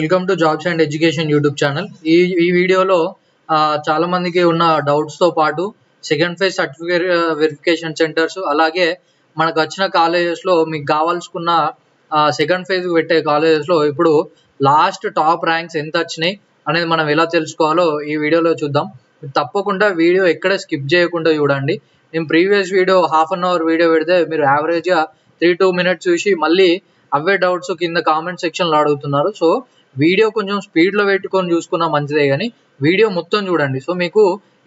Welcome to jobs and education YouTube channel. ఈ వీడియోలో చాలా మందికి ఉన్న డౌట్స్తో పాటు second phase certificate verification centres, అలాగే మనకు వచ్చిన కాలేజెస్లో మీకు కావాల్సుకున్న సెకండ్ ఫేజ్ పెట్టే కాలేజెస్లో ఇప్పుడు లాస్ట్ టాప్ ర్యాంక్స్ ఎంత వచ్చినాయి అనేది మనం ఎలా తెలుసుకోవాలో ఈ వీడియోలో చూద్దాం. తప్పకుండా వీడియో ఎక్కడ స్కిప్ చేయకుండా చూడండి. నేను previous video half an hour video పెడితే మీరు యావరేజ్గా 3-2 minutes చూసి మళ్ళీ అవే డౌట్స్ కింద కామెంట్ సెక్షన్లో అడుగుతున్నారు. సో వీడియో కొంచెం స్పీడ్లో పెట్టుకొని చూసుకున్నా మంచిదే, కానీ వీడియో మొత్తం చూడండి. సో మీకు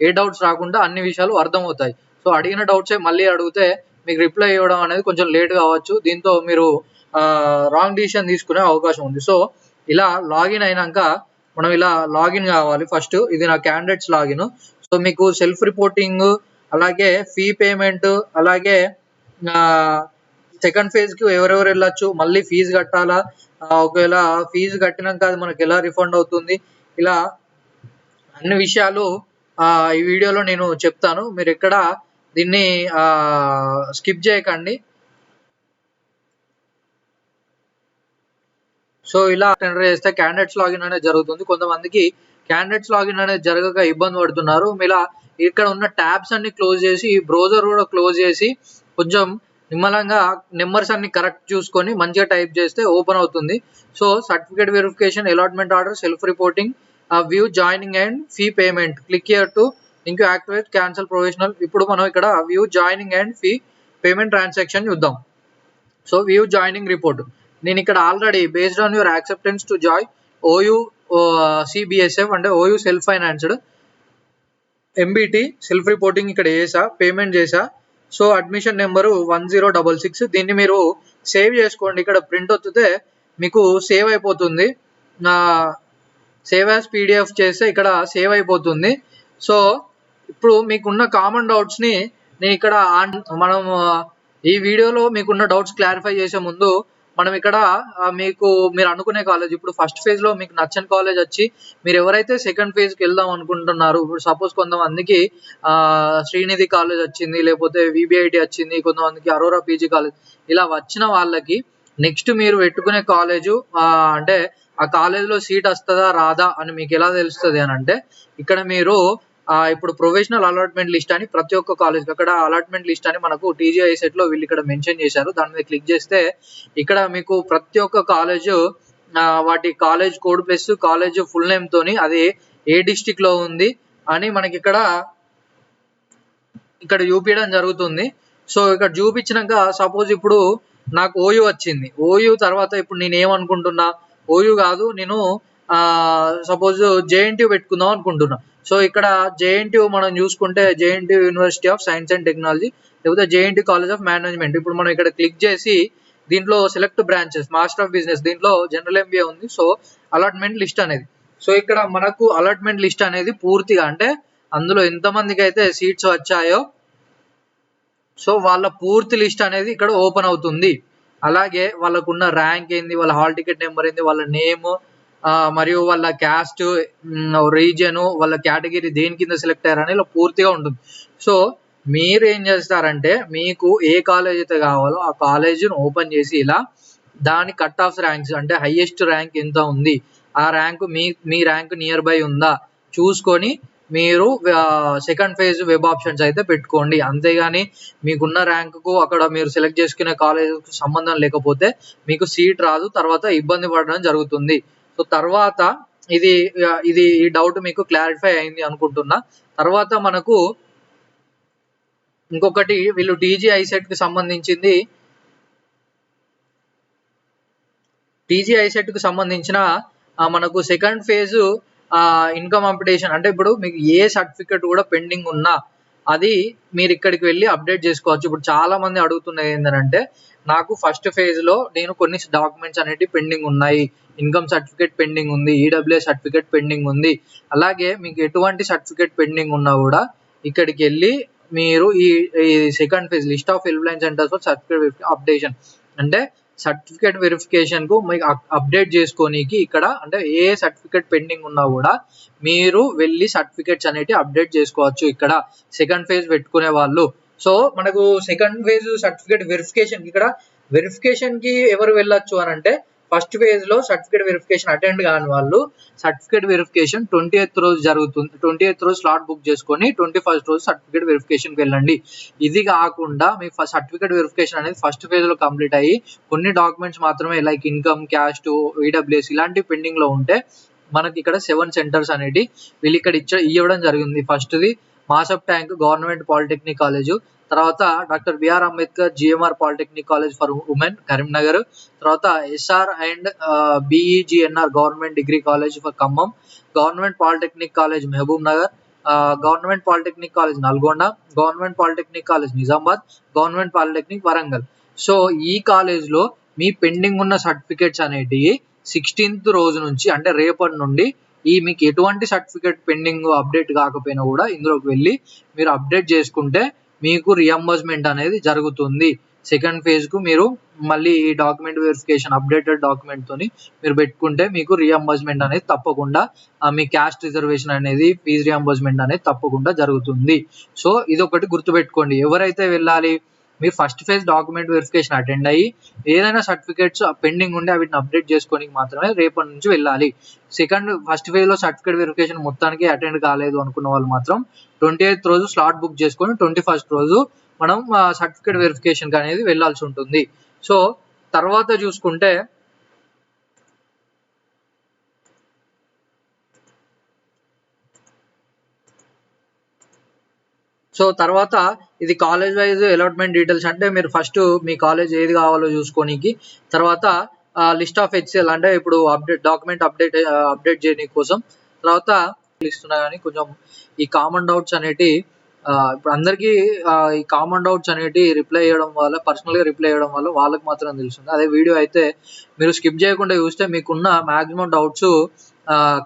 ఏ డౌట్స్ రాకుండా అన్ని విషయాలు అర్థమవుతాయి. సో అడిగిన డౌట్సే మళ్ళీ అడిగితే మీకు రిప్లై ఇవ్వడం అనేది కొంచెం లేట్ కావచ్చు. దీంతో మీరు రాంగ్ డిసిషన్ తీసుకునే అవకాశం ఉంది. సో ఇలా లాగిన్ అయినాక మనం ఇలా లాగిన్ కావాలి. ఫస్ట్ ఇది నా క్యాండిడేట్స్ లాగిన్. సో మీకు సెల్ఫ్ రిపోర్టింగ్, అలాగే ఫీ పేమెంట్, అలాగే సెకండ్ ఫేజ్కి ఎవరెవరు వెళ్ళొచ్చు, మళ్ళీ ఫీజు కట్టాలా, ఒకవేళ ఫీజు కట్టినాక అది మనకి ఎలా రిఫండ్ అవుతుంది, ఇలా అన్ని విషయాలు ఈ వీడియోలో నేను చెప్తాను. మీరు ఎక్కడ దీన్ని స్కిప్ చేయకండి. సో ఇలా ఎంటర్ చేస్తే క్యాండిడేట్స్ లాగిన్ అనేది జరుగుతుంది. కొంతమందికి క్యాండిడేట్స్ లాగిన్ అనేది జరగక ఇబ్బంది పడుతున్నారు. ఇలా ఇక్కడ ఉన్న ట్యాబ్స్ అన్ని క్లోజ్ చేసి, బ్రౌజర్ కూడా క్లోజ్ చేసి, కొంచెం నిమ్మలంగా నెంబర్స్ అన్ని కరెక్ట్ చూసుకొని మంచిగా టైప్ చేస్తే ఓపెన్ అవుతుంది. So certificate verification, allotment order, self reporting, view joining and fee payment, click here to link activate, cancel provisional. ఇప్పుడు మనం ఇక్కడ view joining and fee payment transaction చూద్దాం. సో వ్యూ జాయినింగ్ రిపోర్ట్, నేను ఇక్కడ already based on your acceptance to join OU CBSF అంటే OU self financed MBT self reporting ఇక్కడ చేసా, payment చేసా. So admission number 1066. దీన్ని మీరు సేవ్ చేసుకోండి. ఇక్కడ ప్రింట్ వస్తే మీకు సేవ్ అయిపోతుంది. సేవ్ యాజ్ పీడిఎఫ్ చేస్తే ఇక్కడ సేవ్ అయిపోతుంది. సో ఇప్పుడు మీకున్న కామన్ డౌట్స్ని నేను ఇక్కడ మనం ఈ వీడియోలో మీకున్న డౌట్స్ క్లారిఫై చేసే ముందు మనం ఇక్కడ మీరు అనుకునే కాలేజ్, ఇప్పుడు ఫస్ట్ ఫేజ్లో మీకు నచ్చని కాలేజ్ వచ్చి మీరు ఎవరైతే సెకండ్ ఫేజ్కి వెళ్దాం అనుకుంటున్నారు, ఇప్పుడు సపోజ్ కొంతమందికి శ్రీనిధి కాలేజ్ వచ్చింది, లేకపోతే విబిఐటి వచ్చింది, కొంతమందికి అరోరా పీజీ కాలేజ్, ఇలా వచ్చిన వాళ్ళకి నెక్స్ట్ మీరు పెట్టుకునే కాలేజు అంటే ఆ కాలేజ్లో సీట్ వస్తుందా రాదా అని మీకు ఎలా తెలుస్తుంది అని అంటే, ఇక్కడ మీరు ఇప్పుడు ప్రొఫెషనల్ అలాట్మెంట్ లిస్ట్ అని ప్రతి ఒక్క కాలేజ్ అక్కడ అలాట్మెంట్ లిస్ట్ అని మనకు టీజీఐసెట్ లో వీళ్ళు ఇక్కడ మెన్షన్ చేశారు. దాని మీద క్లిక్ చేస్తే ఇక్కడ మీకు ప్రతి ఒక్క కాలేజ్ వాటి college code plus college full name తోని అది ఏ డిస్టిక్ లో ఉంది అని మనకి ఇక్కడ చూపించడం జరుగుతుంది. సో ఇక్కడ చూపించినాక సపోజ్ ఇప్పుడు నాకు ఓయూ వచ్చింది. ఓయూ తర్వాత ఇప్పుడు నేను ఏమనుకుంటున్నా, ఓయూ కాదు, నేను సపోజ్ జేఎన్టీయూ పెట్టుకుందాం అనుకుంటున్నా. సో ఇక్కడ జేఎన్టీయూ మనం చూసుకుంటే JNTU university of science and technology, లేకపోతే జేఎన్టీయూ కాలేజ్ ఆఫ్ మేనేజ్మెంట్. ఇప్పుడు మనం ఇక్కడ క్లిక్ చేసి దీంట్లో select branches, master of business, దీంట్లో జనరల్ ఎంబీఏ ఉంది. సో అలాట్మెంట్ లిస్ట్ అనేది, సో ఇక్కడ మనకు అలాట్మెంట్ లిస్ట్ అనేది పూర్తిగా అంటే అందులో ఎంతమందికి అయితే సీట్స్ వచ్చాయో సో వాళ్ళ పూర్తి లిస్ట్ అనేది ఇక్కడ ఓపెన్ అవుతుంది. అలాగే వాళ్ళకున్న ర్యాంక్ ఏంది, వాళ్ళ హాల్ టికెట్ నెంబర్ ఏంది, వాళ్ళ నేమ్, మరియు వాళ్ళ క్యాస్ట్, రీజియన్, వాళ్ళ కేటగిరీ దేని కింద సెలెక్ట్ అయ్యారని ఇలా పూర్తిగా ఉంటుంది. సో మీరు ఏం చేస్తారంటే మీకు ఏ కాలేజ్ అయితే కావాలో ఆ కాలేజీని ఓపెన్ చేసి ఇలా దాని కట్ ఆఫ్ ర్యాంక్స్ అంటే హైయెస్ట్ ర్యాంక్ ఎంత ఉంది, ఆ rank me rank near by ఉందా చూసుకొని మీరు సెకండ్ ఫేజ్ వెబ్ ఆప్షన్స్ అయితే పెట్టుకోండి. అంతేగాని మీకున్న ర్యాంకుకు అక్కడ మీరు సెలెక్ట్ చేసుకునే కాలేజీకి సంబంధం లేకపోతే మీకు సీట్ రాదు, తర్వాత ఇబ్బంది పడడం జరుగుతుంది. సో తర్వాత ఇది ఈ డౌట్ మీకు క్లారిఫై అయింది అనుకుంటున్నా. తర్వాత మనకు ఇంకొకటి, వీళ్ళు టీజీఐసెట్ కి సంబంధించిన మనకు సెకండ్ ఫేజ్ ఇన్కమ్ అప్డేషన్ అంటే ఇప్పుడు మీకు ఏ సర్టిఫికెట్ కూడా పెండింగ్ ఉన్నా అది మీరు ఇక్కడికి వెళ్ళి అప్డేట్ చేసుకోవచ్చు. ఇప్పుడు చాలా మంది అడుగుతున్నది ఏంటంటే, నాకు ఫస్ట్ ఫేజ్ లో నేను కొన్ని డాక్యుమెంట్స్ అనేవి పెండింగ్ ఉన్నాయి, ఇన్కమ్ సర్టిఫికేట్ పెండింగ్ ఉంది, ఈడబ్ల్యూఎస్ సర్టిఫికేట్ పెండింగ్ ఉంది. అలాగే మీకు ఎటువంటి సర్టిఫికేట్ పెండింగ్ ఉన్నా కూడా ఇక్కడికి వెళ్ళి మీరు ఈ second phase list of helpline centres for certificate updation అంటే సర్టిఫికేట్ వెరిఫికేషన్ కు మీకు అప్డేట్ చేసుకోనికి ఇక్కడ అంటే ఏ సర్టిఫికేట్ పెండింగ్ ఉన్నా కూడా మీరు వెళ్ళి సర్టిఫికేట్స్ అనేవి అప్డేట్ చేసుకోవచ్చు ఇక్కడ సెకండ్ ఫేజ్ పెట్టుకునే వాళ్ళు. సో మనకు సెకండ్ ఫేజ్ సర్టిఫికేట్ వెరిఫికేషన్, ఇక్కడ వెరిఫికేషన్ కి ఎవరు వెళ్ళొచ్చు అని అంటే ఫస్ట్ ఫేజ్ లో సర్టిఫికేట్ వెరిఫికేషన్ అటెండ్ కాని వాళ్ళు సర్టిఫికేట్ వెరిఫికేషన్ 20th రోజు జరుగుతుంది. 20th రోజు స్లాట్ బుక్ చేసుకొని 21st రోజు సర్టిఫికేట్ వెరిఫికేషన్ కి వెళ్ళండి. ఇది కాకుండా మీ సర్టిఫికేట్ వెరిఫికేషన్ అనేది ఫస్ట్ ఫేజ్ లో కంప్లీట్ అయ్యి కొన్ని డాక్యుమెంట్స్ మాత్రమే లైక్ ఇన్కమ్, క్యాస్ట్, ఈడబ్ల్యూఎస్ ఇలాంటి పెండింగ్ లో ఉంటే మనకి ఇక్కడ 7 సెంటర్స్ అనేటి వీళ్ళు ఇక్కడ ఇవ్వడం జరిగింది. ఫస్ట్ది Masab Tank government polytechnic college, తర్వాత doctor BR Ambedkar GMR polytechnic college for women Karimnagar, తర్వాత SR and BEGNR government degree college for Khammam, government polytechnic college Mahabubnagar, government polytechnic college Nalgonda, government polytechnic college Nizamabad, government polytechnic Warangal. So ఈ college లో మీ pending ఉన్న certificates అనేటివి 16th రోజు నుంచి అంటే రేపటి నుండి మీకు ఎటువంటి సర్టిఫికేట్ పెండింగ్ అప్డేట్ కాకపోయినా కూడా ఇందులోకి వెళ్ళి మీరు అప్డేట్ చేసుకుంటే మీకు రియంబర్స్మెంట్ అనేది జరుగుతుంది. సెకండ్ ఫేజ్ కు మీరు మళ్ళీ ఈ డాక్యుమెంట్ వెరిఫికేషన్ అప్డేటెడ్ డాక్యుమెంట్ తోని మీరు పెట్టుకుంటే మీకు రియంబర్స్మెంట్ అనేది తప్పకుండా మీ క్యాస్ట్ రిజర్వేషన్ అనేది ఫీజు రియంబర్స్మెంట్ అనేది తప్పకుండా జరుగుతుంది. సో ఇది ఒకటి గుర్తుపెట్టుకోండి. ఎవరైతే వెళ్ళాలి, మీరు first phase document verification attend అయ్యి ఏదైనా సర్టిఫికేట్స్ పెండింగ్ ఉంటే వీటిని అప్డేట్ చేసుకోవడానికి మాత్రమే రేపటి నుంచి వెళ్ళాలి. ఫస్ట్ ఫేజ్ లో సర్టిఫికేట్ వెరిఫికేషన్ మొత్తానికి అటెండ్ కాలేదు అనుకున్న వాళ్ళు మాత్రం 28th రోజు స్లాట్ బుక్ చేసుకొని 21st రోజు మనం సర్టిఫికేట్ వెరిఫికేషన్ అనేది వెళ్ళాల్సి ఉంటుంది. సో తర్వాత చూసుకుంటే తర్వాత ఇది కాలేజ్ వైజ్ అలాట్మెంట్ డీటెయిల్స్ అంటే మీరు ఫస్ట్ మీ కాలేజ్ ఏది కావాలో చూసుకోనికి, తర్వాత లిస్ట్ ఆఫ్ హెచ్సిఎల్ అంటే ఇప్పుడు డాక్యుమెంట్ అప్డేట్ చేయడానికి కోసం, తర్వాత ఇస్తున్నా కానీ కొంచెం ఈ కామన్ డౌట్స్ అనేటి ఇప్పుడు అందరికీ ఈ కామన్ డౌట్స్ అనేటి రిప్లై చేయడం వల్ల పర్సనల్ గా రిప్లై చేయడం వల్ల వాళ్ళకి మాత్రం తెలుస్తుంది. అదే వీడియో అయితే మీరు స్కిప్ చేయకుండా చూస్తే మీకున్న మాక్సిమం డౌట్స్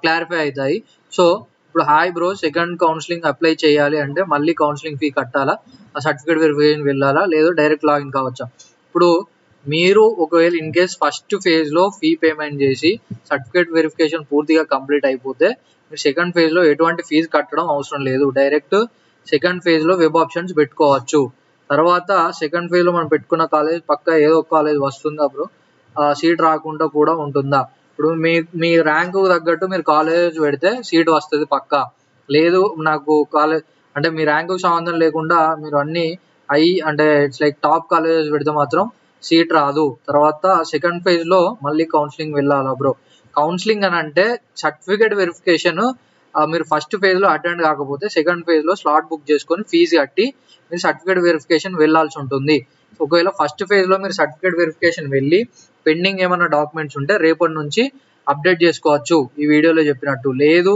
క్లారిఫై అవుతాయి. సో ఇప్పుడు hi bro, second counselling apply చేయాలి అంటే మళ్ళీ కౌన్సిలింగ్ ఫీ కట్టాలా, ఆ సర్టిఫికేట్ వెరిఫికేషన్ వెళ్ళాలా, లేదా డైరెక్ట్ లాగిన్ కావచ్చా? ఇప్పుడు మీరు ఒకవేళ ఇన్ కేస్ ఫస్ట్ ఫేజ్ లో ఫీ పేమెంట్ చేసి సర్టిఫికేట్ వెరిఫికేషన్ పూర్తిగా కంప్లీట్ అయిపోతే మీరు సెకండ్ ఫేజ్ లో ఎటువంటి ఫీజు కట్టడం అవసరం లేదు. డైరెక్ట్ సెకండ్ ఫేజ్ లో వెబ్ ఆప్షన్స్ పెట్టుకోవచ్చు. తర్వాత సెకండ్ ఫేజ్ లో మనం పెట్టుకున్న కాలేజ్ పక్క ఏదో ఒక కాలేజ్ వస్తుందా బ్రో, సీట్ రాకుండా కూడా ఉంటుందా? ఇప్పుడు మీ ర్యాంకు తగ్గట్టు మీరు కాలేజ్ పెడితే సీట్ వస్తుంది పక్కా. లేదు నాకు కాలేజ్ అంటే మీ ర్యాంకుకి సంబంధం లేకుండా మీరు అన్ని అంటే ఇట్స్ లైక్ టాప్ కాలేజెస్ పెడితే మాత్రం సీట్ రాదు. తర్వాత సెకండ్ ఫేజ్ లో మళ్ళీ కౌన్సిలింగ్ వెళ్ళాలా బ్రో? కౌన్సిలింగ్ అని అంటే సర్టిఫికేట్ వెరిఫికేషన్ మీరు ఫస్ట్ ఫేజ్ లో అటెండ్ కాకపోతే సెకండ్ ఫేజ్ లో స్లాట్ బుక్ చేసుకొని ఫీజు కట్టి మీరు సర్టిఫికేట్ వెరిఫికేషన్ వెళ్ళాల్సి ఉంటుంది. ఒకవేళ ఫస్ట్ ఫేజ్ లో మీరు సర్టిఫికేట్ వెరిఫికేషన్ వెళ్ళి పెండింగ్ ఏమైనా డాక్యుమెంట్స్ ఉంటే రేపటి నుంచి అప్డేట్ చేసుకోవచ్చు ఈ వీడియోలో చెప్పినట్టు. లేదు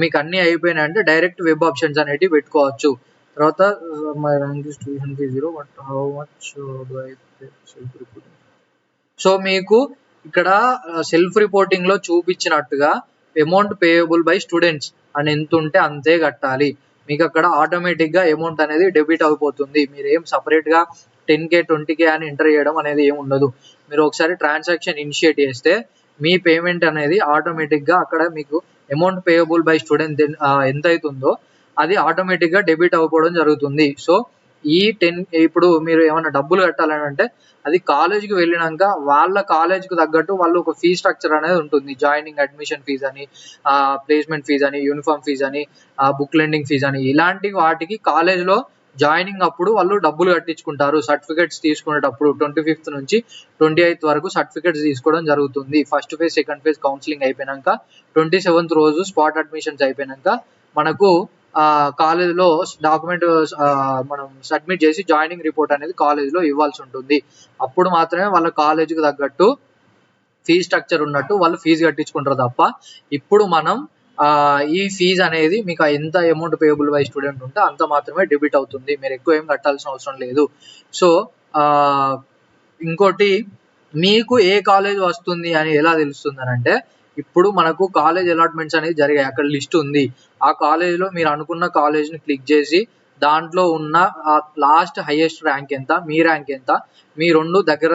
మీకు అన్ని అయిపోయినాయి అంటే డైరెక్ట్ వెబ్ ఆప్షన్స్ అనేటివి పెట్టుకోవచ్చు. తర్వాత my rank is 200 but how much do I pay self reporting? So మీకు ఇక్కడ సెల్ఫ్ రిపోర్టింగ్ లో చూపించినట్టుగా అమౌంట్ పేయబుల్ బై స్టూడెంట్స్ అని ఎంత ఉంటే అంతే కట్టాలి. మీకు అక్కడ ఆటోమేటిక్ గా అమౌంట్ అనేది డెబిట్ అయిపోతుంది. మీరు ఏం సపరేట్ గా 10K 20K అని ఎంటర్ చేయడం అనేది ఏమి ఉండదు. మీరు ఒకసారి ట్రాన్సాక్షన్ ఇనిషియేట్ చేస్తే మీ పేమెంట్ అనేది ఆటోమేటిక్ గా అక్కడ మీకు అమౌంట్ పేయబుల్ బై స్టూడెంట్ ఎంత అవుతుందో అది ఆటోమేటిక్ గా డెబిట్ అయిపోవడం జరుగుతుంది. సో ఈ ఇప్పుడు మీరు ఏమైనా డబ్బులు కట్టాలని అంటే అది కాలేజ్కి వెళ్ళినాక వాళ్ళ కాలేజ్కి తగ్గట్టు వాళ్ళు ఒక ఫీ స్ట్రక్చర్ అనేది ఉంటుంది. జాయినింగ్ అడ్మిషన్ ఫీజ్ అని, ప్లేస్మెంట్ ఫీజ్ అని, యూనిఫామ్ ఫీజ్ అని, బుక్ లెండింగ్ ఫీజ్ అని ఇలాంటి వాటికి కాలేజ్లో జాయినింగ్ అప్పుడు వాళ్ళు డబ్బులు కట్టించుకుంటారు. సర్టిఫికేట్స్ తీసుకునేటప్పుడు 25th నుంచి 28th వరకు సర్టిఫికేట్స్ తీసుకోవడం జరుగుతుంది. First phase second phase counselling అయిపోయినాక 27th రోజు స్పాట్ అడ్మిషన్స్ అయిపోయినాక మనకు కాలేజ్లో డాక్యుమెంట్ మనం సబ్మిట్ చేసి జాయినింగ్ రిపోర్ట్ అనేది కాలేజ్లో ఇవ్వాల్సి ఉంటుంది. అప్పుడు మాత్రమే వాళ్ళ కాలేజీకి తగ్గట్టు ఫీ స్ట్రక్చర్ ఉన్నట్టు వాళ్ళు ఫీజు కట్టించుకుంటారు తప్ప ఇప్పుడు మనం ఈ ఫీజు అనేది మీకు ఎంత అమౌంట్ పేయబుల్ బై స్టూడెంట్ ఉంటే అంత మాత్రమే డెబిట్ అవుతుంది. మీరు ఎక్కువ ఏం కట్టాల్సిన అవసరం లేదు. సో ఇంకోటి మీకు ఏ కాలేజ్ వస్తుంది అని ఎలా తెలుస్తుంది అని అంటే ఇప్పుడు మనకు కాలేజ్ అలాట్మెంట్స్ అనేది జరిగాయి, అక్కడ లిస్ట్ ఉంది. ఆ కాలేజ్లో మీరు అనుకున్న కాలేజ్ని క్లిక్ చేసి దాంట్లో ఉన్న లాస్ట్ హైయెస్ట్ ర్యాంక్ ఎంత, మీ ర్యాంక్ ఎంత, మీ రెండు దగ్గర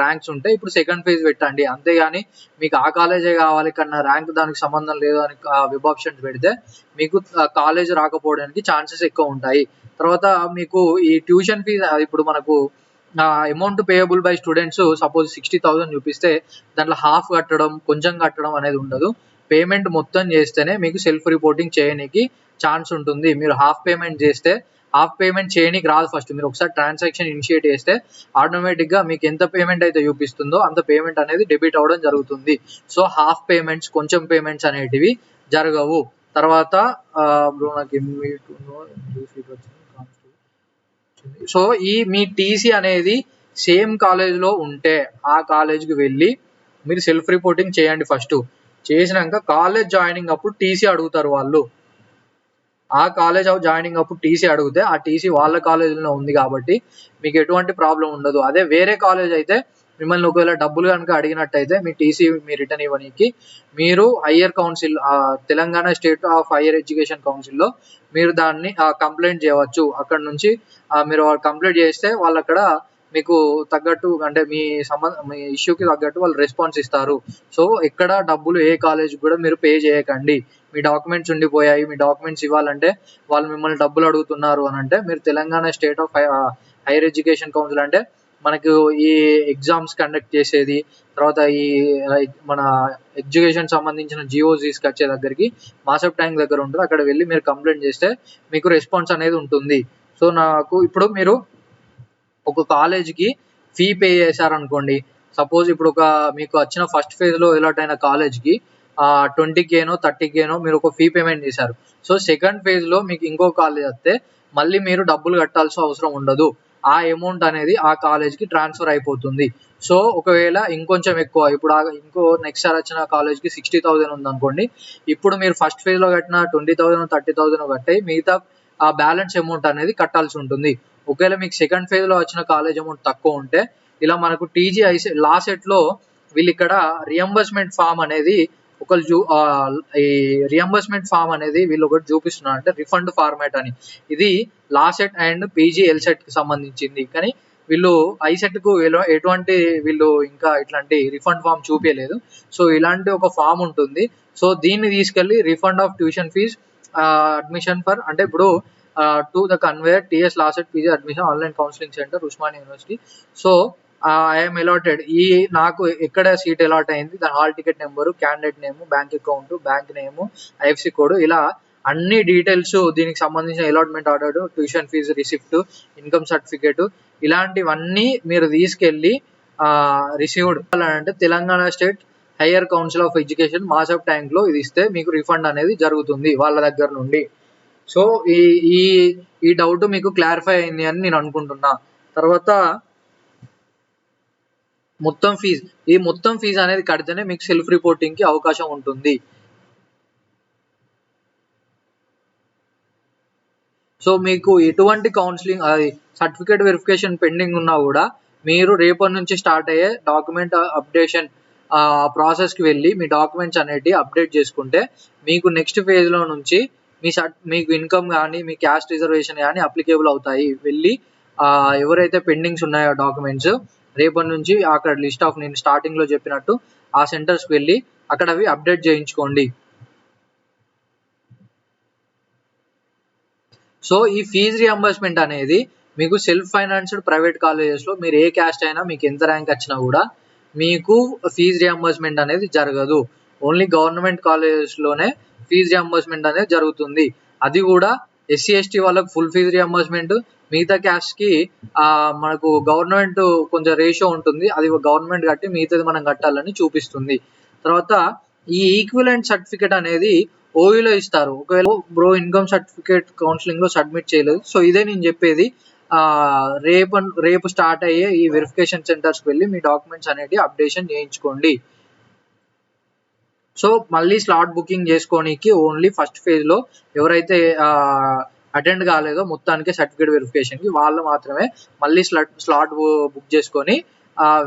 ర్యాంక్స్ ఉంటే ఇప్పుడు సెకండ్ ఫేజ్ పెట్టండి. అంతేగాని మీకు ఆ కాలేజే కావాలి కన్నా ర్యాంక్ దానికి సంబంధం లేదు అని వెబ్ ఆప్షన్స్ పెడితే మీకు కాలేజ్ రాకపోవడానికి ఛాన్సెస్ ఎక్కువ ఉంటాయి. తర్వాత మీకు ఈ ట్యూషన్ ఫీజు ఇప్పుడు మనకు amount payable by students suppose 60,000 చూపిస్తే దాంట్లో హాఫ్ కట్టడం కొంచెం కట్టడం అనేది ఉండదు. పేమెంట్ మొత్తం చేస్తేనే మీకు సెల్ఫ్ రిపోర్టింగ్ చేయడానికి ఛాన్స్ ఉంటుంది. మీరు హాఫ్ పేమెంట్ చేస్తే హాఫ్ పేమెంట్ చేయడానికి రాదు. ఫస్ట్ మీరు ఒకసారి ట్రాన్సాక్షన్ ఇనిషియేట్ చేస్తే ఆటోమేటిక్గా మీకు ఎంత పేమెంట్ అయితే చూపిస్తుందో అంత పేమెంట్ అనేది డెబిట్ అవ్వడం జరుగుతుంది. సో హాఫ్ పేమెంట్స్ కొంచెం పేమెంట్స్ అనేటివి జరగవు. తర్వాత సో మీ టీసీ అనేది సేమ్ కాలేజ్లో ఉంటే ఆ కాలేజ్కి వెళ్ళి మీరు సెల్ఫ్ రిపోర్టింగ్ చేయండి. ఫస్ట్ చేసినాక కాలేజ్ జాయినింగ్ అప్పుడు టీసీ అడుగుతారు వాళ్ళు. ఆ కాలేజ్ జాయినింగ్ అప్పుడు టీసీ అడిగితే ఆ టీసీ వాళ్ళ కాలేజీలో ఉంది కాబట్టి మీకు ఎటువంటి ప్రాబ్లం ఉండదు. అదే వేరే కాలేజ్ అయితే మిమ్మల్ని ఒకవేళ డబ్బులు కనుక అడిగినట్టయితే మీ టీసీ మీ రిటర్న్ ఇవ్వడానికి మీరు higher council Telangana state of higher education కౌన్సిల్లో మీరు దాన్ని కంప్లైంట్ చేయవచ్చు. అక్కడ నుంచి మీరు కంప్లైంట్ చేస్తే వాళ్ళు అక్కడ మీకు తగ్గట్టు అంటే మీ ఇష్యూకి తగ్గట్టు వాళ్ళు రెస్పాన్స్ ఇస్తారు. సో ఎక్కడ డబ్బులు ఏ కాలేజ్ కూడా మీరు పే చేయకండి. మీ డాక్యుమెంట్స్ ఉండిపోయాయి, మీ డాక్యుమెంట్స్ ఇవ్వాలంటే వాళ్ళు మిమ్మల్ని డబ్బులు అడుగుతున్నారు అని అంటే మీరు Telangana state of higher education council అంటే మనకు ఈ ఎగ్జామ్స్ కండక్ట్ చేసేది, తర్వాత ఈ మన ఎడ్యుకేషన్ సంబంధించిన జియోస్ తీసుకొచ్చే దగ్గరికి మాసప్ ట్యాంక్ దగ్గర ఉంటుంది. అక్కడ వెళ్ళి మీరు కంప్లైంట్ చేస్తే మీకు రెస్పాన్స్ అనేది ఉంటుంది. సో నాకు ఇప్పుడు మీరు ఒక కాలేజ్కి ఫీ పే చేశారనుకోండి, సపోజ్ ఇప్పుడు మీకు వచ్చిన ఫస్ట్ ఫేజ్లో అలాట్ అయిన కాలేజ్కి 20K 30K మీరు ఒక ఫీ పేమెంట్ చేశారు. సో సెకండ్ ఫేజ్లో మీకు ఇంకో కాలేజ్ వస్తే మళ్ళీ మీరు డబ్బులు కట్టాల్సిన అవసరం ఉండదు. ఆ అమౌంట్ అనేది ఆ కాలేజ్కి ట్రాన్స్ఫర్ అయిపోతుంది. సో ఒకవేళ ఇంకొంచెం ఎక్కువ ఇప్పుడు ఇంకో నెక్స్ట్ సార్ వచ్చిన కాలేజ్కి 60,000 ఉందనుకోండి, ఇప్పుడు మీరు ఫస్ట్ ఫేజ్లో కట్టిన 20,000 30,000 కట్టాయి, మిగతా ఆ బ్యాలెన్స్ అమౌంట్ అనేది కట్టాల్సి ఉంటుంది. ఒకవేళ మీకు సెకండ్ ఫేజ్లో వచ్చిన కాలేజ్ అమౌంట్ తక్కువ ఉంటే ఇలా మనకు టీజీఐసీ లా సెట్లో వీళ్ళు ఇక్కడ రియంబర్స్మెంట్ ఫామ్ అనేది ఈ రియంబర్స్మెంట్ ఫామ్ అనేది వీళ్ళు ఒకటి చూపిస్తున్నారు, అంటే రిఫండ్ ఫార్మాట్ అని. ఇది లా సెట్ అండ్ పీజీ ఎల్సెట్ కి సంబంధించింది. కానీ వీళ్ళు ఐసెట్ కు ఎటువంటి వీళ్ళు ఇంకా ఇట్లాంటి రిఫండ్ ఫామ్ చూపించలేదు. సో ఇలాంటి ఒక ఫామ్ ఉంటుంది. సో దీన్ని తీసుకెళ్లి refund of tuition fee admission for అంటే ఇప్పుడు to the convenor TS LAWCET PG admission online counselling centre Osmania university. So I'm allotted నాకు ఎక్కడ సీట్ అలాట్ అయింది, దాని hall ticket number, candidate name, bank account, bank name, IFSC code, ఇలా అన్ని details, దీనికి సంబంధించిన allotment order, tuition fee receipt, income certificate, ఇలాంటివన్నీ మీరు తీసుకెళ్ళి రిసీవ్డ్ అంటే Telangana state higher council of education Masab tank లో ఇది ఇస్తే మీకు రిఫండ్ అనేది జరుగుతుంది వాళ్ళ దగ్గర నుండి. సో ఈ డౌట్ మీకు క్లారిఫై అయింది అని నేను అనుకుంటున్నా. తర్వాత మొత్తం ఫీజు అనేది కడితేనే మీకు సెల్ఫ్ రిపోర్టింగ్ కి అవకాశం ఉంటుంది. సో మీకు ఎటువంటి కౌన్సిలింగ్ సర్టిఫికేట్ వెరిఫికేషన్ పెండింగ్ ఉన్నా కూడా మీరు రేపటి నుంచి స్టార్ట్ అయ్యే డాక్యుమెంట్ అప్డేషన్ ప్రాసెస్కి వెళ్ళి మీ డాక్యుమెంట్స్ అనేటివి అప్డేట్ చేసుకుంటే మీకు నెక్స్ట్ ఫేజ్లో నుంచి మీకు ఇన్కమ్ కానీ మీ క్యాస్ట్ రిజర్వేషన్ కానీ అప్లికేబుల్ అవుతాయి. వెళ్ళి ఎవరైతే పెండింగ్స్ ఉన్నాయో డాక్యుమెంట్స్ రేపటి నుంచి అక్కడ లిస్ట్ ఆఫ్ నేను స్టార్టింగ్లో చెప్పినట్టు ఆ సెంటర్స్కి వెళ్ళి అక్కడ అవి అప్డేట్ చేయించుకోండి. సో ఈ ఫీజు రియంబర్స్మెంట్ అనేది మీకు సెల్ఫ్ ఫైనాన్స్డ్ ప్రైవేట్ కాలేజెస్లో మీరు ఏ క్యాస్ట్ అయినా మీకు ఎంత ర్యాంక్ వచ్చినా కూడా మీకు ఫీజు రియంబర్స్మెంట్ అనేది జరగదు. ఓన్లీ గవర్నమెంట్ కాలేజెస్లోనే ఫీజు రియంబర్స్మెంట్ అనేది జరుగుతుంది. అది కూడా ఎస్సీ ఎస్టీ వాళ్ళకి ఫుల్ ఫీజు రియంబర్స్మెంట్, మిగతా క్యాస్ట్కి మనకు గవర్నమెంట్ కొంచెం రేషియో ఉంటుంది, అది గవర్నమెంట్ కట్టి మిగతాది మనం కట్టాలని చూపిస్తుంది. తర్వాత ఈ ఈక్వివలెంట్ సర్టిఫికేట్ అనేది ఓయూలో ఇస్తారు. ఒకవేళ బ్రో ఇన్కమ్ సర్టిఫికేట్ కౌన్సిలింగ్లో సబ్మిట్ చేయలేదు, సో ఇదే నేను చెప్పేది, రేపు స్టార్ట్ అయ్యే ఈ వెరిఫికేషన్ సెంటర్స్కి వెళ్ళి మీ డాక్యుమెంట్స్ అనేవి అప్డేషన్ చేయించుకోండి. సో మళ్ళీ స్లాట్ బుకింగ్ చేసుకోనికి ఓన్లీ ఫస్ట్ ఫేజ్లో ఎవరైతే అటెండ్ కాలేదో మొత్తానికి సర్టిఫికేట్ వెరిఫికేషన్కి వాళ్ళు మాత్రమే మళ్ళీ స్లాట్ బుక్ చేసుకొని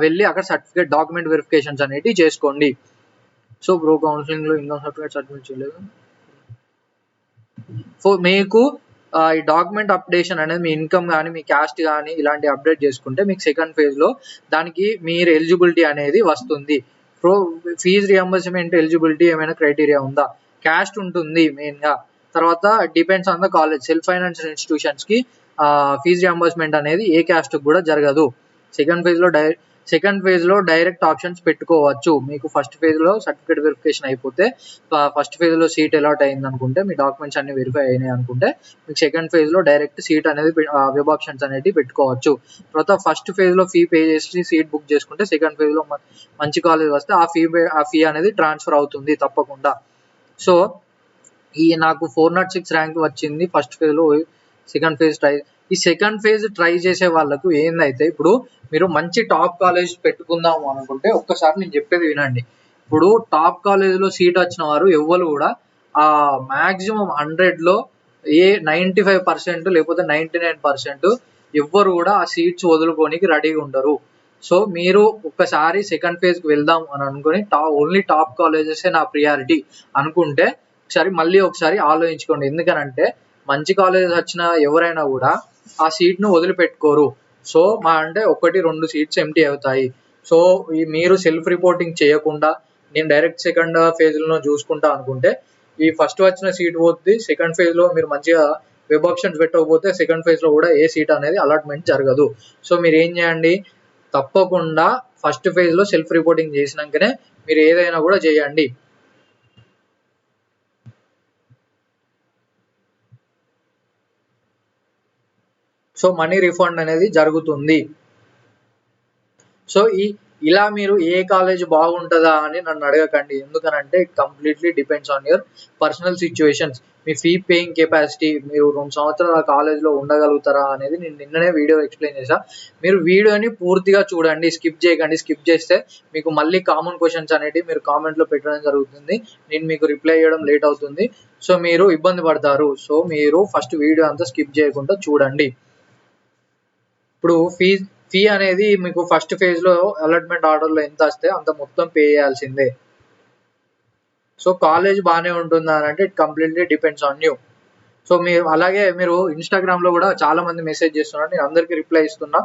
వెళ్ళి అక్కడ సర్టిఫికేట్ డాక్యుమెంట్ వెరిఫికేషన్స్ అనేవి చేసుకోండి. సో బ్రో కౌన్సిలింగ్లో ఇన్కమ్ సర్టిఫికేట్ సబ్మిట్ చేయలేదు, సో మీకు ఈ డాక్యుమెంట్ అప్డేషన్ అనేది మీ ఇన్కమ్ కానీ మీ క్యాస్ట్ కానీ ఇలాంటి అప్డేట్ చేసుకుంటే మీకు సెకండ్ ఫేజ్లో దానికి మీరు ఎలిజిబిలిటీ అనేది వస్తుంది. సో ఫీజు రియంబర్స్మెంట్ ఎలిజిబిలిటీ ఏమైనా క్రైటీరియా ఉందా? క్యాస్ట్ ఉంటుంది మెయిన్గా. తర్వాత depends on the college. Self financial ఇన్స్టిట్యూషన్స్కి ఫీజు రియంబర్స్మెంట్ అనేది ఏ క్యాస్ట్కి కూడా జరగదు. సెకండ్ ఫేజ్ లో డైరెక్ట్ ఆప్షన్స్ పెట్టుకోవచ్చు. మీకు ఫస్ట్ ఫేజ్ లో సర్టిఫికేట్ వెరిఫికేషన్ అయిపోతే ఫస్ట్ ఫేజ్ లో సీట్ అలాట్ అయింది అనుకుంటే, మీ డాక్యుమెంట్స్ అన్ని వెరిఫై అయినాయి అనుకుంటే, మీకు సెకండ్ ఫేజ్ లో డైరెక్ట్ సీట్ అనేది వెబ్ ఆప్షన్స్ అనేది పెట్టుకోవచ్చు. తర్వాత ఫస్ట్ ఫేజ్ లో ఫీ పే చేసి సీట్ బుక్ చేసుకుంటే సెకండ్ ఫేజ్ లో మంచి కాలేజ్ వస్తే ఆ ఫీ అనేది ట్రాన్స్ఫర్ అవుతుంది తప్పకుండా. సో నాకు 406 ర్యాంక్ వచ్చింది ఫస్ట్ ఫేజ్ లో. సెకండ్ ఫేజ్ ట్రై చేసే వాళ్ళకు ఏందైతే, ఇప్పుడు మీరు మంచి టాప్ కాలేజ్ పెట్టుకుందాం అనుకుంటే ఒక్కసారి నేను చెప్పేది వినండి. ఇప్పుడు టాప్ కాలేజ్ లో సీట్ వచ్చిన వారు ఎవ్వరు కూడా మాక్సిమం 100 లో 95% లేకపోతే 99% ఎవ్వరు కూడా ఆ సీట్స్ వదులుకోనికి రెడీగా ఉండరు. సో మీరు ఒక్కసారి సెకండ్ ఫేజ్ కి వెళ్దాం అని అనుకుని ఓన్లీ టాప్ కాలేజెస్ నా ప్రియారిటీ అనుకుంటే మళ్ళీ ఒకసారి ఆలోచించుకోండి. ఎందుకనంటే మంచి కాలేజెస్ వచ్చిన ఎవరైనా కూడా ఆ సీట్ ను వదిలిపెట్టుకోరు. సో అంటే 1-2 సీట్స్ ఎంటీ అవుతాయి. సో మీరు సెల్ఫ్ రిపోర్టింగ్ చేయకుండా నేను డైరెక్ట్ సెకండ్ ఫేజ్ లో చూసుకుంటా అనుకుంటే ఈ ఫస్ట్ వచ్చిన సీట్ పోతుంది. సెకండ్ ఫేజ్ లో మీరు మంచిగా వెబ్ ఆప్షన్స్ పెట్టకపోతే సెకండ్ ఫేజ్ లో కూడా ఏ సీట్ అనేది అలాట్మెంట్ జరగదు. సో మీరు ఏం చేయండి, తప్పకుండా ఫస్ట్ ఫేజ్ లో సెల్ఫ్ రిపోర్టింగ్ చేసినాకనే మీరు ఏదైనా కూడా చేయండి. సో మనీ రిఫండ్ అనేది జరుగుతుంది. సో ఇలా మీరు ఏ కాలేజ్ బాగుంటుందా అని నన్ను అడగకండి. ఎందుకనంటే it completely depends on your personal situations. Me fee paying capacity, మీరు 2 సంవత్సరాల కాలేజ్లో ఉండగలుగుతారా అనేది నేను నిన్ననే వీడియో ఎక్స్ప్లెయిన్ చేశా. మీరు వీడియోని పూర్తిగా చూడండి, స్కిప్ చేయకండి. స్కిప్ చేస్తే మీకు మళ్ళీ కామన్ క్వశ్చన్స్ అనేవి మీరు కామెంట్లో పెట్టడం జరుగుతుంది. నేను మీకు రిప్లై చేయడం లేట్ అవుతుంది. సో మీరు ఇబ్బంది పడతారు. సో మీరు ఫస్ట్ వీడియో అంతా స్కిప్ చేయకుండా చూడండి. ఇప్పుడు ఫీ అనేది మీకు ఫస్ట్ ఫేజ్ లో అలాట్మెంట్ ఆర్డర్ లో ఎంత వస్తే అంత మొత్తం పే చేయాల్సిందే. సో కాలేజ్ బాగానే ఉంటుందా అని అంటే it completely depends on you. So మీరు ఇన్స్టాగ్రామ్ లో కూడా చాలా మంది మెసేజ్ చేస్తున్నారు, నేను అందరికి రిప్లై ఇస్తున్నా,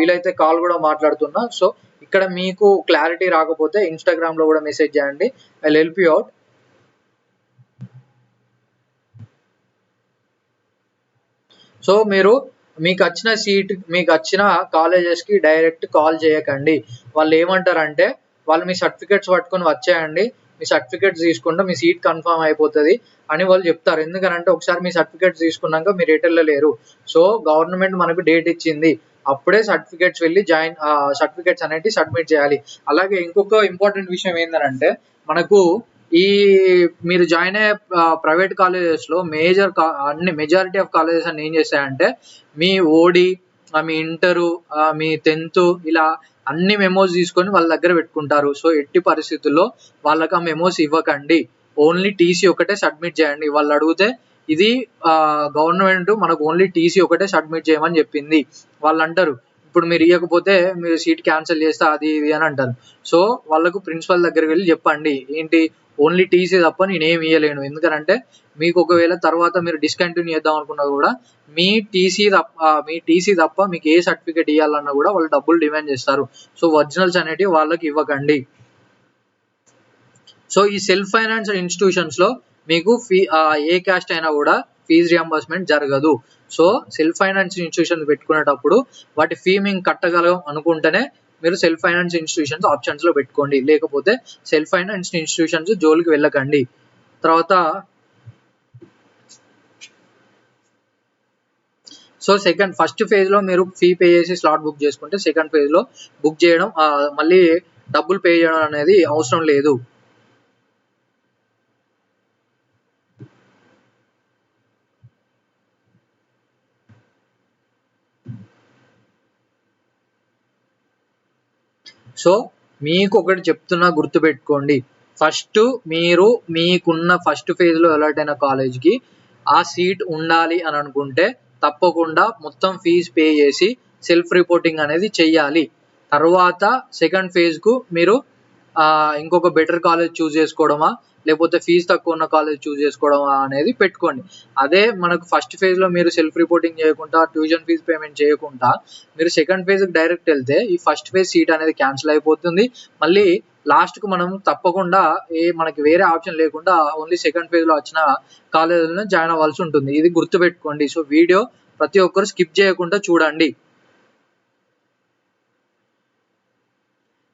వీలైతే కాల్ కూడా మాట్లాడుతున్నా. సో ఇక్కడ మీకు క్లారిటీ రాకపోతే ఇన్స్టాగ్రామ్ లో కూడా మెసేజ్ చేయండి, I will help you out. So మీకు వచ్చిన కాలేజెస్ కి డైరెక్ట్ కాల్ చేయకండి. వాళ్ళు ఏమంటారంటే, వాళ్ళు మీ సర్టిఫికేట్స్ పట్టుకొని వచ్చేయండి, మీ సర్టిఫికేట్స్ తీసుకుంటే మీ సీట్ కన్ఫర్మ్ అయిపోతుంది అని వాళ్ళు చెప్తారు. ఎందుకనంటే ఒకసారి మీ సర్టిఫికేట్స్ తీసుకున్నాక మీరు ఎటు వెళ్ళలేరు. సో గవర్నమెంట్ మనకు డేట్ ఇచ్చింది, అప్పుడే సర్టిఫికేట్స్ అనేవి సబ్మిట్ చేయాలి. అలాగే ఇంకొక ఇంపార్టెంట్ విషయం ఏంటంటే, మనకు మీరు జాయిన్ అయ్యే ప్రైవేట్ కాలేజెస్ లో మెజారిటీ ఆఫ్ కాలేజెస్ అన్ని ఏం చేస్తాయంటే, మీ ఓడి, మీ ఇంటరు, మీ 10th ఇలా అన్ని మెమోస్ తీసుకొని వాళ్ళ దగ్గర పెట్టుకుంటారు. సో ఎట్టి పరిస్థితుల్లో వాళ్ళకి ఆ మెమోస్ ఇవ్వకండి, ఓన్లీ టీసీ ఒకటే సబ్మిట్ చేయండి. వాళ్ళు అడిగితే ఇది గవర్నమెంట్ మనకు ఓన్లీ టీసీ ఒకటే సబ్మిట్ చేయమని చెప్పింది. వాళ్ళు అంటారు, ఇప్పుడు మీరు ఇవ్వకపోతే మీరు సీట్ క్యాన్సిల్ చేస్తే అది ఇది అని అంటారు. సో వాళ్ళకు ప్రిన్సిపల్ దగ్గరికి వెళ్ళి చెప్పండి, ఏంటి ఓన్లీ టీసీ తప్ప నేనేమి ఇవ్వలేను. ఎందుకంటే మీకు ఒకవేళ తర్వాత మీరు డిస్కంటిన్యూ చేద్దాం అనుకున్నా కూడా మీ టీసీ తప్ప మీకు ఏ సర్టిఫికేట్ ఇవ్వాలన్నా కూడా వాళ్ళు డబ్బులు డిమాండ్ చేస్తారు. సో ఒరిజినల్స్ అనేటివి వాళ్ళకి ఇవ్వకండి. సో ఈ సెల్ఫ్ ఫైనాన్షియల్ ఇన్స్టిట్యూషన్స్ లో మీకు ఏ క్యాస్ట్ అయినా కూడా ఫీజు రియంబర్స్మెంట్ జరగదు. సో సెల్ఫ్ ఫైనాన్షియల్ ఇన్స్టిట్యూషన్ పెట్టుకునేటప్పుడు వాటి ఫీ మేము కట్టగలం అనుకుంటేనే మీరు సెల్ఫ్ ఫైనాన్స్ ఇన్స్టిట్యూషన్స్ ఆప్షన్స్ లో పెట్టుకోండి, లేకపోతే సెల్ఫ్ ఫైనాన్స్ ఇన్స్టిట్యూషన్స్ జోలికి వెళ్ళకండి. తర్వాత సో ఫస్ట్ ఫేజ్ లో మీరు ఫీ పే చేసి స్లాట్ బుక్ చేసుకుంటే సెకండ్ ఫేజ్ లో బుక్ చేయడం మళ్ళీ డబ్బులు పే చేయడం అనేది అవసరం లేదు. సో మీకు ఒకటి చెప్తున్నా, గుర్తుపెట్టుకోండి, ఫస్ట్ మీకున్న ఫస్ట్ ఫేజ్ లో అలాట్ అయిన కాలేజ్కి ఆ సీట్ ఉండాలి అని అనుకుంటే తప్పకుండా మొత్తం ఫీజు పే చేసి సెల్ఫ్ రిపోర్టింగ్ అనేది చెయ్యాలి. తర్వాత సెకండ్ ఫేజ్ కు మీరు ఇంకొక బెటర్ కాలేజ్ చూస్ చేసుకోవడమా లేకపోతే ఫీజు తక్కువ ఉన్న కాలేజ్ చూస్ చేసుకోవడమా అనేది పెట్టుకోండి. అదే మనకు ఫస్ట్ ఫేజ్ లో మీరు సెల్ఫ్ రిపోర్టింగ్ చేయకుండా, ట్యూషన్ ఫీజు పేమెంట్ చేయకుండా మీరు సెకండ్ ఫేజ్ కి డైరెక్ట్ వెళ్తే ఈ ఫస్ట్ ఫేజ్ సీట్ అనేది క్యాన్సిల్ అయిపోతుంది. మళ్ళీ లాస్ట్ కు మనం తప్పకుండా మనకి వేరే ఆప్షన్ లేకుండా ఓన్లీ సెకండ్ ఫేజ్ లో వచ్చిన కాలేజీలను జాయిన్ అవ్వాల్సి ఉంటుంది. ఇది గుర్తుపెట్టుకోండి. సో వీడియో ప్రతి ఒక్కరు స్కిప్ చేయకుండా చూడండి.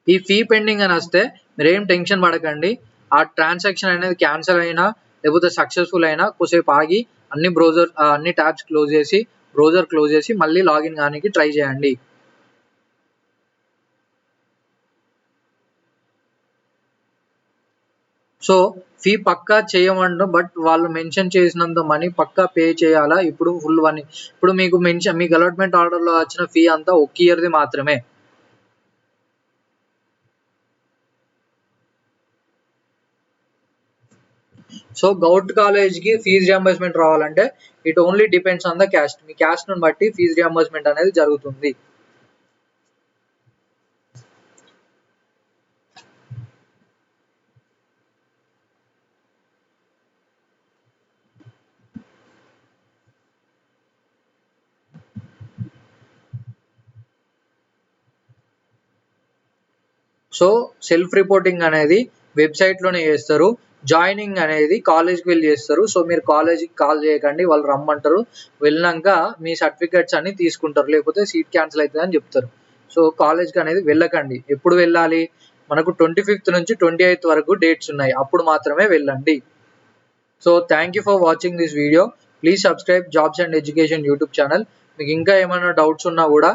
ఈ ఫీ పెండింగ్ అని వస్తే మీరేం టెన్షన్ పడకండి. ఆ ట్రాన్సాక్షన్ అనేది క్యాన్సిల్ అయినా లేకపోతే సక్సెస్ఫుల్ అయినా కొద్దిసేపు ఆగి అన్ని ట్యాబ్స్ క్లోజ్ చేసి బ్రౌజర్ క్లోజ్ చేసి మళ్ళీ లాగిన్ కానికి ట్రై చేయండి. సో ఫీ పక్కా చేయమంటారు, బట్ వాళ్ళు మెన్షన్ చేసినంత మనీ పక్కా పే చేయాలా. ఇప్పుడు ఫుల్ వన్ ఇప్పుడు మీకు అలాట్మెంట్ ఆర్డర్లో వచ్చిన ఫీ అంతా ఒక ఇయర్ది మాత్రమే. సో గౌట్ కాలేజ్కి ఫీజు రియంబర్స్మెంట్ రావాలంటే it only depends on the caste. మీ క్యాస్ట్ను బట్టి ఫీజు రియంబర్స్మెంట్ అనేది జరుగుతుంది. సో సెల్ఫ్ రిపోర్టింగ్ అనేది వెబ్సైట్లోనే చేస్తారు. జాయినింగ్ అనేది కాలేజ్కి వెళ్ళి చేస్తారు. సో మీరు కాలేజ్కి కాల్ చేయకండి, వాళ్ళు రమ్మంటారు. వెళ్ళినాక మీ సర్టిఫికేట్స్ అన్ని తీసుకుంటారు, లేకపోతే సీట్ క్యాన్సిల్ అవుతుంది అని చెప్తారు. సో కాలేజ్కి అనేది వెళ్ళకండి. ఎప్పుడు వెళ్ళాలి? మనకు 25th నుంచి 28th వరకు డేట్స్ ఉన్నాయి, అప్పుడు మాత్రమే వెళ్ళండి. So thank you for watching this video. Please subscribe jobs and education YouTube channel. మీకు ఇంకా ఏమైనా డౌట్స్ ఉన్నా కూడా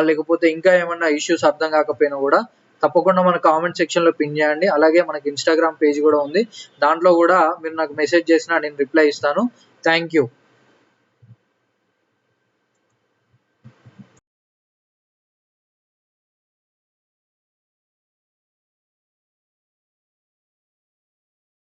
లేకపోతే ఇంకా ఏమైనా ఇష్యూస్ అర్థం కాకపోయినా కూడా తప్పకుండా మన కామెంట్ సెక్షన్లో పిన్ చేయండి. అలాగే మనకి ఇన్స్టాగ్రామ్ పేజ్ కూడా ఉంది, దాంట్లో కూడా మీరు నాకు మెసేజ్ చేసినా నేను రిప్లై ఇస్తాను. Thank you.